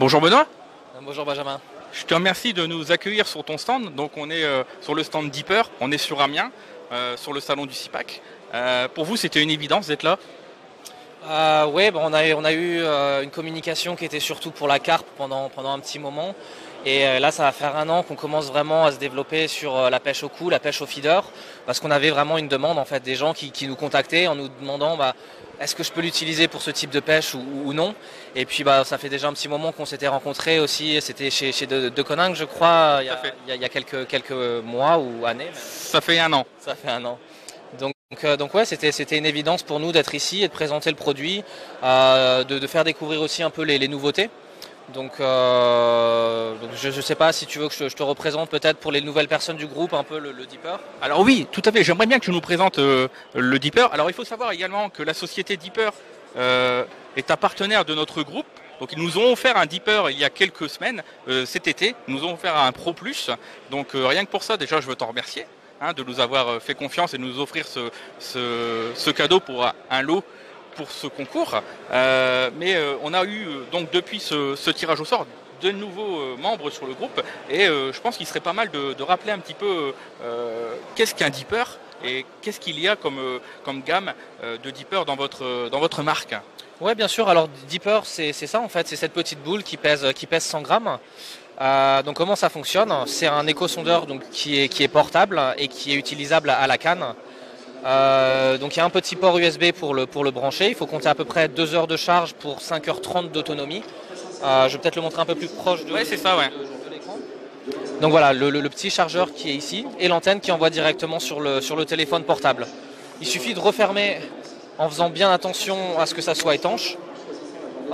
Bonjour Benoît, Bonjour Benjamin. je te remercie de nous accueillir sur ton stand. Donc on est sur le stand Deeper, on est sur Amiens, sur le salon du CIPAC. Pour vous c'était une évidence d'être là? Oui, on a eu une communication qui était surtout pour la carpe pendant un petit moment. Et là, ça va faire un an qu'on commence vraiment à se développer sur la pêche au coup, la pêche au feeder, parce qu'on avait vraiment une demande en fait des gens qui nous contactaient en nous demandant est-ce que je peux l'utiliser pour ce type de pêche ou non. Et puis ça fait déjà un petit moment qu'on s'était rencontrés aussi. C'était chez De Coninck, je crois, il y a quelques mois ou années. Ça fait un an. Ça fait un an. Donc ouais, c'était une évidence pour nous d'être ici et de présenter le produit, de faire découvrir aussi un peu les nouveautés. Donc je ne sais pas si tu veux que je te représente peut-être pour les nouvelles personnes du groupe un peu le Deeper. Alors oui, tout à fait, j'aimerais bien que tu nous présentes le Deeper. Alors il faut savoir également que la société Deeper est un partenaire de notre groupe. Donc ils nous ont offert un Deeper il y a quelques semaines, cet été, ils nous ont offert un Pro Plus. Donc rien que pour ça, déjà je veux t'en remercier. De nous avoir fait confiance et de nous offrir ce cadeau pour un lot pour ce concours. Mais on a eu donc depuis ce tirage au sort de nouveaux membres sur le groupe et je pense qu'il serait pas mal de rappeler un petit peu qu'est-ce qu'un Deeper et qu'est-ce qu'il y a comme gamme de Deeper dans votre marque. Ouais, bien sûr. Alors Deeper, c'est ça en fait, c'est cette petite boule qui pèse 100 grammes. Donc comment ça fonctionne? C'est un éco-sondeur donc, qui est portable et qui est utilisable à la canne. Donc il y a un petit port USB pour le brancher. Il faut compter à peu près 2 heures de charge pour 5h30 d'autonomie. Je vais peut-être le montrer un peu plus proche de l'écran. Donc voilà, le petit chargeur qui est ici et l'antenne qui envoie directement sur le téléphone portable. Il suffit de refermer en faisant bien attention à ce que ça soit étanche.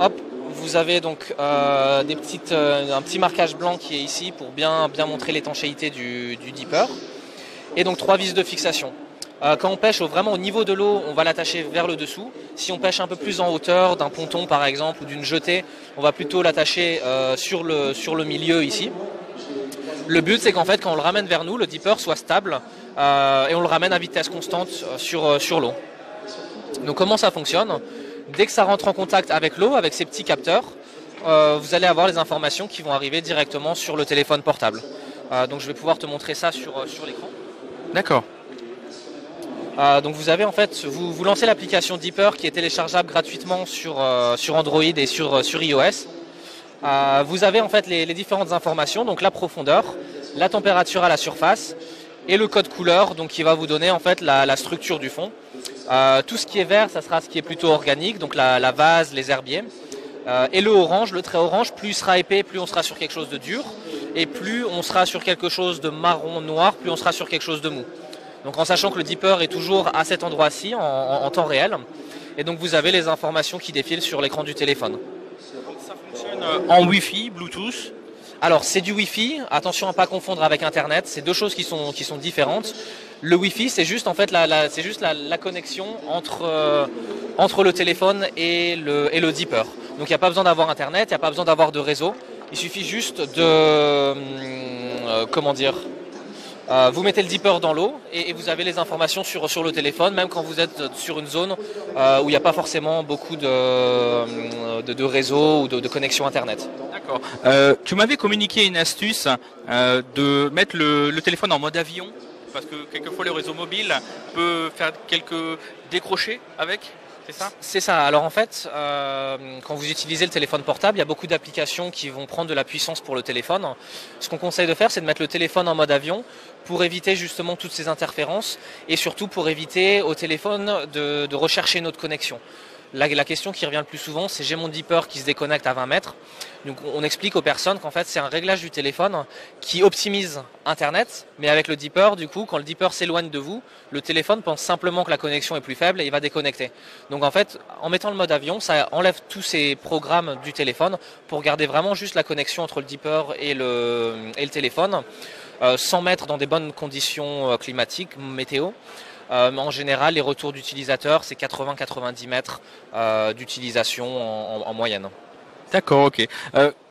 Hop, vous avez donc un petit marquage blanc qui est ici pour bien montrer l'étanchéité du Deeper. Et donc 3 vis de fixation. Quand on pêche vraiment au niveau de l'eau, on va l'attacher vers le dessous. Si on pêche un peu plus en hauteur, d'un ponton par exemple, ou d'une jetée, on va plutôt l'attacher sur le milieu ici. Le but c'est qu'en fait quand on le ramène vers nous, le Deeper soit stable et on le ramène à vitesse constante sur l'eau. Donc comment ça fonctionne? Dès que ça rentre en contact avec l'eau, avec ces petits capteurs, vous allez avoir les informations qui vont arriver directement sur le téléphone portable. Donc je vais pouvoir te montrer ça sur l'écran. D'accord. Donc vous avez en fait, vous lancez l'application Deeper qui est téléchargeable gratuitement sur Android et sur iOS. Vous avez en fait les différentes informations, donc la profondeur, la température à la surface et le code couleur, donc qui va vous donner en fait la structure du fond. Tout ce qui est vert, ça sera ce qui est plutôt organique, donc la vase, les herbiers. Et le orange, le trait orange, plus il sera épais, plus on sera sur quelque chose de dur. Et plus on sera sur quelque chose de marron noir, plus on sera sur quelque chose de mou. Donc en sachant que le Deeper est toujours à cet endroit-ci en temps réel. Et donc vous avez les informations qui défilent sur l'écran du téléphone. Donc ça fonctionne en Wi-Fi, Bluetooth. Alors c'est du Wi-Fi, attention à ne pas confondre avec Internet, c'est deux choses qui sont différentes. Le Wi-Fi c'est juste en fait la connexion entre le téléphone et le Deeper. Donc il n'y a pas besoin d'avoir Internet, il n'y a pas besoin d'avoir de réseau. Il suffit juste de vous mettez le Deeper dans l'eau et vous avez les informations sur le téléphone, même quand vous êtes sur une zone où il n'y a pas forcément beaucoup de réseau ou de connexion Internet. D'accord. Tu m'avais communiqué une astuce de mettre le téléphone en mode avion, parce que quelquefois le réseau mobile peut faire quelques décrochés avec. C'est ça? C'est ça. Alors en fait, quand vous utilisez le téléphone portable, il y a beaucoup d'applications qui vont prendre de la puissance pour le téléphone. Ce qu'on conseille de faire, c'est de mettre le téléphone en mode avion pour éviter justement toutes ces interférences et surtout pour éviter au téléphone de rechercher une autre connexion. La question qui revient le plus souvent, c'est j'ai mon Deeper qui se déconnecte à 20 mètres. Donc on explique aux personnes qu'en fait c'est un réglage du téléphone qui optimise Internet, mais avec le Deeper, du coup, quand le Deeper s'éloigne de vous, le téléphone pense simplement que la connexion est plus faible et il va déconnecter. Donc en fait, en mettant le mode avion, ça enlève tous ces programmes du téléphone pour garder vraiment juste la connexion entre le Deeper et le téléphone, sans mettre dans des bonnes conditions climatiques, météo. En général, les retours d'utilisateurs, c'est 80-90 mètres d'utilisation en moyenne. D'accord, ok.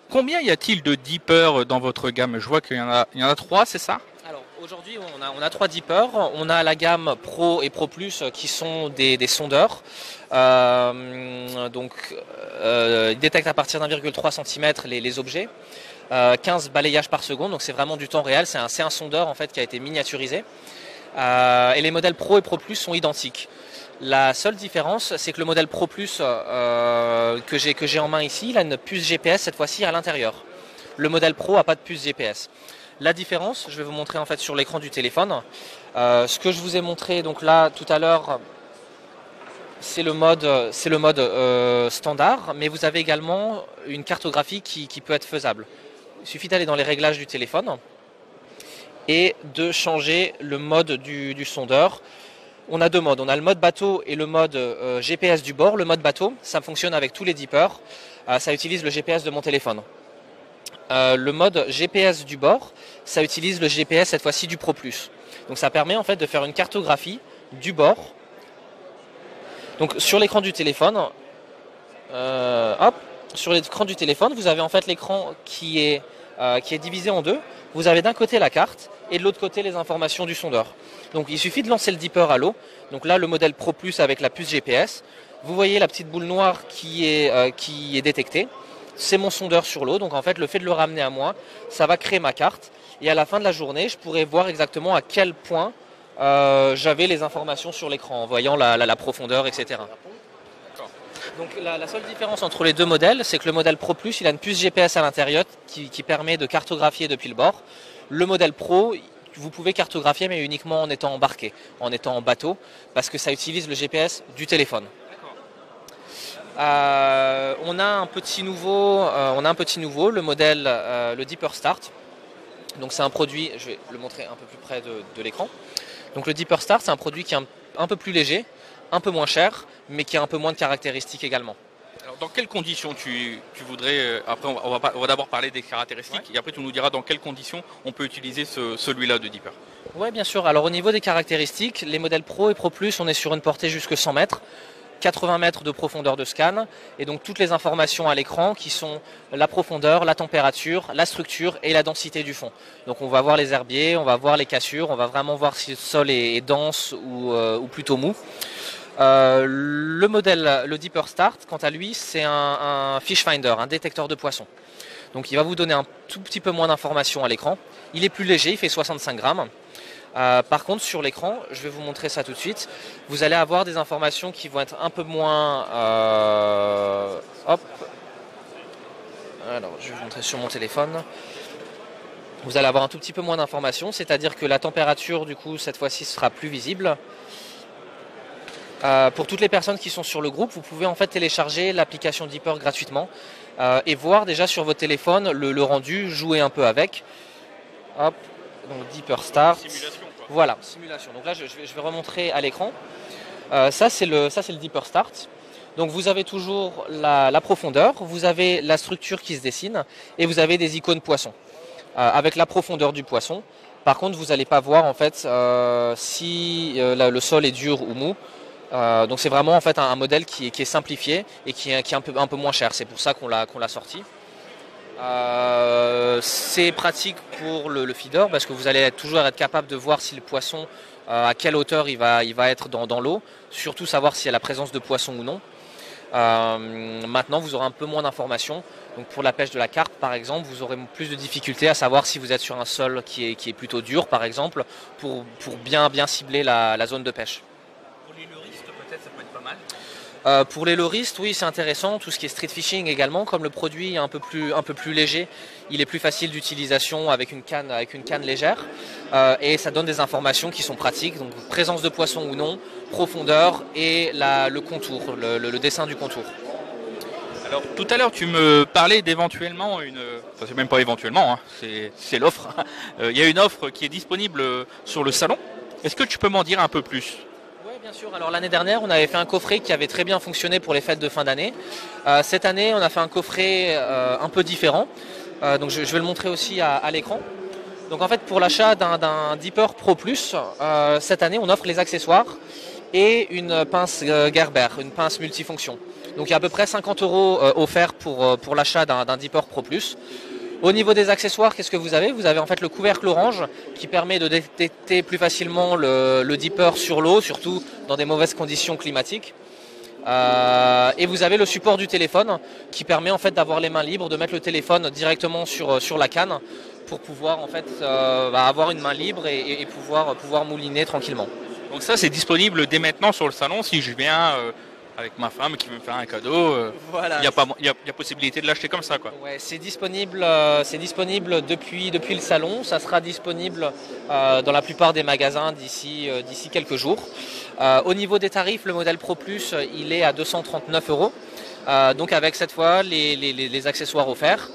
Combien y a-t-il de Deeper dans votre gamme? Je vois qu'il y en a 3, c'est ça? Alors Aujourd'hui, on a 3 dippers. On a la gamme Pro et Pro Plus qui sont des sondeurs. Ils détectent à partir d'1,3 cm les objets. 15 balayages par seconde, donc c'est vraiment du temps réel. C'est un sondeur en fait qui a été miniaturisé. Et les modèles Pro et Pro Plus sont identiques. La seule différence, c'est que le modèle Pro Plus que j'ai en main ici, il a une puce GPS cette fois-ci à l'intérieur. Le modèle Pro n'a pas de puce GPS. La différence, je vais vous montrer en fait sur l'écran du téléphone. Ce que je vous ai montré donc là tout à l'heure, c'est le mode standard, mais vous avez également une cartographie qui peut être faisable. Il suffit d'aller dans les réglages du téléphone et de changer le mode du sondeur. On a 2 modes, on a le mode bateau et le mode GPS du bord. Le mode bateau, ça fonctionne avec tous les dippers, ça utilise le GPS de mon téléphone. Le mode GPS du bord, ça utilise le GPS cette fois-ci du Pro Plus. Donc ça permet en fait de faire une cartographie du bord. Donc sur l'écran du téléphone, sur l'écran du téléphone, vous avez en fait l'écran qui est divisé en 2. Vous avez d'un côté la carte et de l'autre côté les informations du sondeur. Donc il suffit de lancer le dipper à l'eau. Donc là le modèle Pro Plus avec la puce GPS. Vous voyez la petite boule noire qui est détectée. C'est mon sondeur sur l'eau. Donc en fait le fait de le ramener à moi, ça va créer ma carte. Et à la fin de la journée, je pourrai voir exactement à quel point j'avais les informations sur l'écran en voyant la profondeur, etc. Donc la seule différence entre les 2 modèles, c'est que le modèle Pro Plus, il a une puce GPS à l'intérieur qui permet de cartographier depuis le bord. Le modèle Pro, vous pouvez cartographier mais uniquement en étant embarqué, en étant en bateau, parce que ça utilise le GPS du téléphone. On a un petit nouveau, le modèle, le Dipper Start. Donc c'est un produit, je vais le montrer un peu plus près de l'écran. Donc le Dipper Start, c'est un produit qui est un peu plus léger, un peu moins cher, mais qui a un peu moins de caractéristiques également. Alors, dans quelles conditions tu voudrais, après on va d'abord parler des caractéristiques, et après tu nous diras dans quelles conditions on peut utiliser celui-là de Dipper. Oui, bien sûr. Alors au niveau des caractéristiques, les modèles Pro et Pro Plus, on est sur une portée jusque 100 mètres. 80 mètres de profondeur de scan et donc toutes les informations à l'écran qui sont la profondeur, la température, la structure et la densité du fond. Donc on va voir les herbiers, on va voir les cassures, on va vraiment voir si le sol est dense ou plutôt mou. Le modèle, le Dipper Start, quant à lui, c'est un fish finder, un détecteur de poissons. Donc il va vous donner un tout petit peu moins d'informations à l'écran. Il est plus léger, il fait 65 grammes. Par contre, sur l'écran, je vais vous montrer ça tout de suite, vous allez avoir des informations qui vont être un peu moins... Alors, je vais vous montrer sur mon téléphone. Vous allez avoir un tout petit peu moins d'informations, c'est-à-dire que la température, du coup, cette fois-ci, sera plus visible. Pour toutes les personnes qui sont sur le groupe, vous pouvez en fait télécharger l'application Dipper gratuitement et voir déjà sur votre téléphone le rendu, jouer un peu avec. Hop. Donc Dipper Start. Simulation, quoi. Voilà, simulation. Donc là, je vais remontrer à l'écran. Ça, c'est le Dipper Start. Donc vous avez toujours la profondeur, vous avez la structure qui se dessine et vous avez des icônes poissons avec la profondeur du poisson. Par contre, vous n'allez pas voir en fait si le sol est dur ou mou. Donc c'est vraiment en fait un modèle qui est simplifié et qui est un peu moins cher. C'est pour ça qu'on l'a sorti. C'est pratique pour le feeder parce que vous allez toujours être capable de voir si le poisson, à quelle hauteur il va être dans l'eau, surtout savoir s'il y a la présence de poissons ou non. Maintenant vous aurez un peu moins d'informations. Donc pour la pêche de la carpe par exemple, vous aurez plus de difficultés à savoir si vous êtes sur un sol qui est plutôt dur par exemple, pour bien cibler la zone de pêche. Pour les luristes peut-être ça peut être pas mal. Pour les loristes, oui, c'est intéressant. Tout ce qui est street fishing également, comme le produit est un peu plus léger, il est plus facile d'utilisation avec une canne légère et ça donne des informations qui sont pratiques. Donc présence de poisson ou non, profondeur et le contour, le dessin du contour. Alors tout à l'heure tu me parlais d'éventuellement enfin, c'est même pas éventuellement, hein, c'est l'offre. Il y a une offre qui est disponible sur le salon. Est-ce que tu peux m'en dire un peu plus? Bien sûr, alors l'année dernière on avait fait un coffret qui avait très bien fonctionné pour les fêtes de fin d'année. Cette année on a fait un coffret un peu différent, donc je vais le montrer aussi à l'écran. Donc en fait pour l'achat d'un Dipper Pro Plus, cette année on offre les accessoires et une pince Gerber, une pince multifonction. Donc il y a à peu près 50 € offerts pour l'achat d'un Dipper Pro Plus. Au niveau des accessoires, qu'est-ce que vous avez? Vous avez en fait le couvercle orange qui permet de détecter plus facilement le dipper sur l'eau, surtout dans des mauvaises conditions climatiques. Et vous avez le support du téléphone qui permet en fait d'avoir les mains libres, de mettre le téléphone directement sur la canne pour pouvoir en fait avoir une main libre et pouvoir mouliner tranquillement. Donc ça, c'est disponible dès maintenant sur le salon. Si je viens avec ma femme qui veut me faire un cadeau, voilà. il y a possibilité de l'acheter comme ça, quoi. Ouais, c'est disponible depuis le salon. Ça sera disponible dans la plupart des magasins d'ici quelques jours. Au niveau des tarifs, le modèle Pro Plus, il est à 239 €. Donc avec cette fois les accessoires offerts.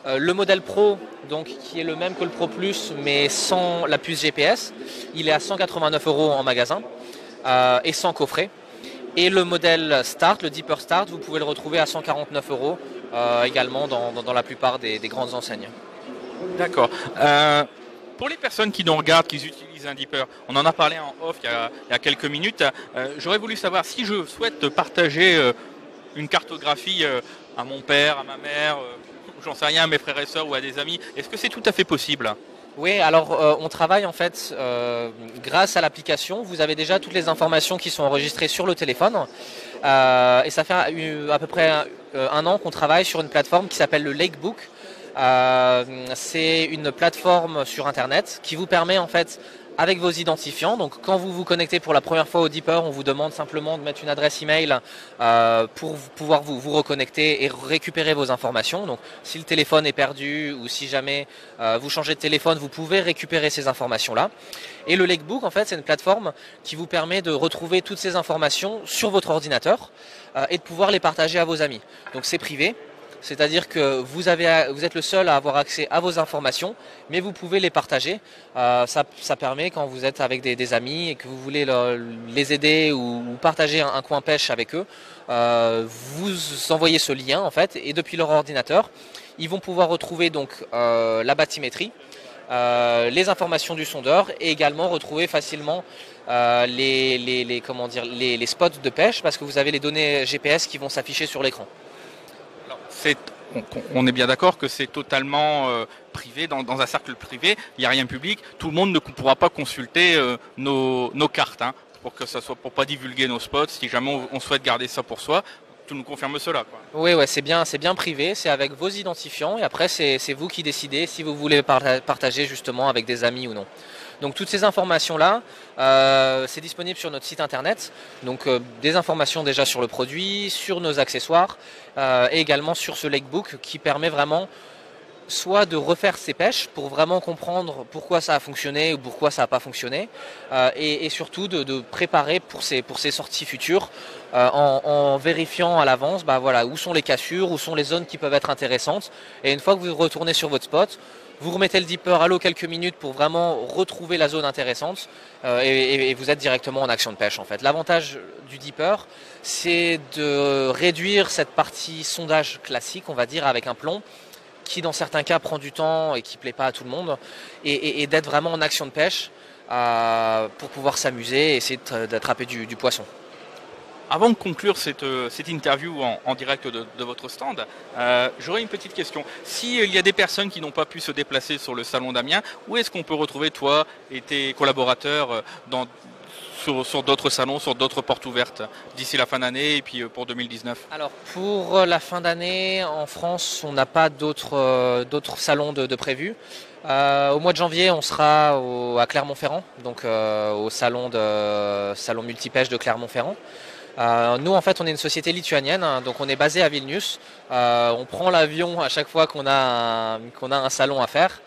Le modèle Pro, donc, qui est le même que le Pro Plus, mais sans la puce GPS, il est à 189 € en magasin et sans coffret. Et le modèle Start, le Deeper Start, vous pouvez le retrouver à 149 € également dans la plupart des grandes enseignes. D'accord. Pour les personnes qui nous regardent, qui utilisent un Deeper, on en a parlé en off il y a quelques minutes, j'aurais voulu savoir si je souhaite partager une cartographie à mon père, à ma mère, j'en sais rien, à mes frères et sœurs ou à des amis, est-ce que c'est tout à fait possible? Oui, alors on travaille en fait grâce à l'application. Vous avez déjà toutes les informations qui sont enregistrées sur le téléphone. Et ça fait à peu près un an qu'on travaille sur une plateforme qui s'appelle le Lakebook. C'est une plateforme sur Internet qui vous permet en fait, avec vos identifiants, donc quand vous vous connectez pour la première fois au Deeper, on vous demande simplement de mettre une adresse email pour pouvoir vous reconnecter et récupérer vos informations. Donc si le téléphone est perdu ou si jamais vous changez de téléphone, vous pouvez récupérer ces informations-là. Et le Lakebook, en fait, c'est une plateforme qui vous permet de retrouver toutes ces informations sur votre ordinateur et de pouvoir les partager à vos amis. Donc c'est privé. C'est-à-dire que vous êtes le seul à avoir accès à vos informations, mais vous pouvez les partager. Ça permet, quand vous êtes avec des amis et que vous voulez les aider ou partager un coin pêche avec eux, vous envoyez ce lien en fait, et depuis leur ordinateur, ils vont pouvoir retrouver donc la bathymétrie, les informations du sondeur et également retrouver facilement les spots de pêche parce que vous avez les données GPS qui vont s'afficher sur l'écran. On est bien d'accord que c'est totalement privé, dans un cercle privé, il n'y a rien de public, tout le monde ne pourra pas consulter nos cartes, hein, pour pas divulguer nos spots, si jamais on souhaite garder ça pour soi. Tu nous confirmes cela, quoi. Oui, ouais, c'est bien privé, c'est avec vos identifiants et après c'est vous qui décidez si vous voulez partager justement avec des amis ou non. Donc toutes ces informations-là, c'est disponible sur notre site internet. Donc des informations déjà sur le produit, sur nos accessoires et également sur ce Lakebook qui permet vraiment soit de refaire ses pêches pour vraiment comprendre pourquoi ça a fonctionné ou pourquoi ça n'a pas fonctionné et surtout de préparer pour ces sorties futures en vérifiant à l'avance où sont les cassures, où sont les zones qui peuvent être intéressantes et une fois que vous retournez sur votre spot, vous remettez le Deeper à l'eau quelques minutes pour vraiment retrouver la zone intéressante et vous êtes directement en action de pêche en fait. L'avantage du Deeper, c'est de réduire cette partie sondage classique, on va dire, avec un plomb, qui dans certains cas prend du temps et qui ne plaît pas à tout le monde, et d'être vraiment en action de pêche pour pouvoir s'amuser et essayer d'attraper du poisson. Avant de conclure cette interview en direct de votre stand, j'aurais une petite question. S'il y a des personnes qui n'ont pas pu se déplacer sur le salon d'Amiens, où est-ce qu'on peut retrouver toi et tes collaborateurs sur d'autres salons, sur d'autres portes ouvertes d'ici la fin d'année et puis pour 2019? Alors pour la fin d'année, en France, on n'a pas d'autres salons de prévus. Au mois de janvier, on sera à Clermont-Ferrand, donc au salon multipêche de Clermont-Ferrand. Nous en fait on est une société lituanienne, hein, donc on est basé à Vilnius. On prend l'avion à chaque fois qu'on a un salon à faire.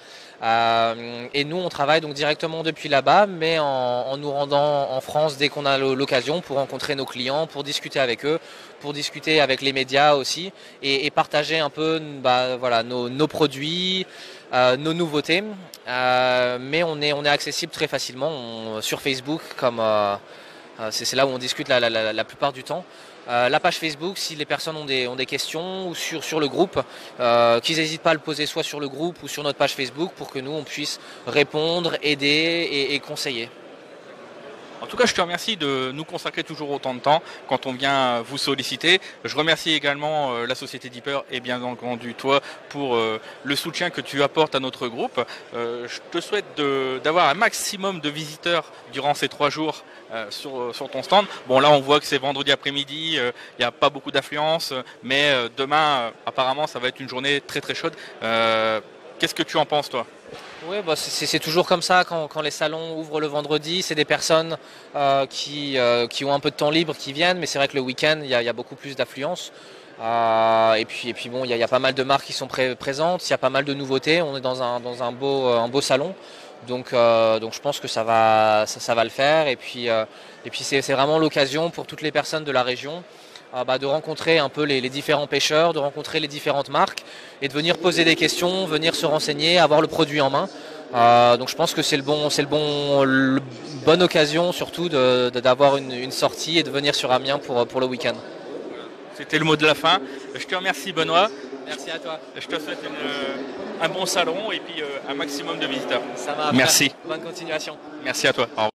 Et nous on travaille donc directement depuis là-bas, mais en nous rendant en France dès qu'on a l'occasion pour rencontrer nos clients, pour discuter avec eux, pour discuter avec les médias aussi et partager un peu nos produits, nos nouveautés. Mais on est accessible très facilement sur Facebook comme c'est là où on discute la plupart du temps. La page Facebook, si les personnes ont des questions ou sur le groupe, qu'ils n'hésitent pas à le poser soit sur le groupe ou sur notre page Facebook pour que nous on puisse répondre, aider et conseiller. En tout cas, je te remercie de nous consacrer toujours autant de temps quand on vient vous solliciter. Je remercie également la société Deeper et bien entendu toi pour le soutien que tu apportes à notre groupe. Je te souhaite d'avoir un maximum de visiteurs durant ces 3 jours sur ton stand. Bon, là, on voit que c'est vendredi après-midi, il n'y a pas beaucoup d'affluence, mais demain, apparemment, ça va être une journée très très chaude. Qu'est-ce que tu en penses, toi? Oui, bah c'est toujours comme ça quand les salons ouvrent le vendredi. C'est des personnes qui ont un peu de temps libre qui viennent, mais c'est vrai que le week-end, il y a beaucoup plus d'affluence. Et puis bon, il y a pas mal de marques qui sont présentes, il y a pas mal de nouveautés. On est dans un beau salon. Donc je pense que ça va le faire. Et puis c'est vraiment l'occasion pour toutes les personnes de la région de rencontrer un peu les différents pêcheurs, de rencontrer les différentes marques et de venir poser des questions, venir se renseigner, avoir le produit en main. Donc je pense que c'est la bonne occasion surtout d'avoir une sortie et de venir sur Amiens pour le week-end. C'était le mot de la fin. Je te remercie, Benoît. Merci à toi. Je te souhaite un bon salon et puis un maximum de visiteurs. Ça marche. Merci. Bonne continuation. Merci à toi. Au revoir.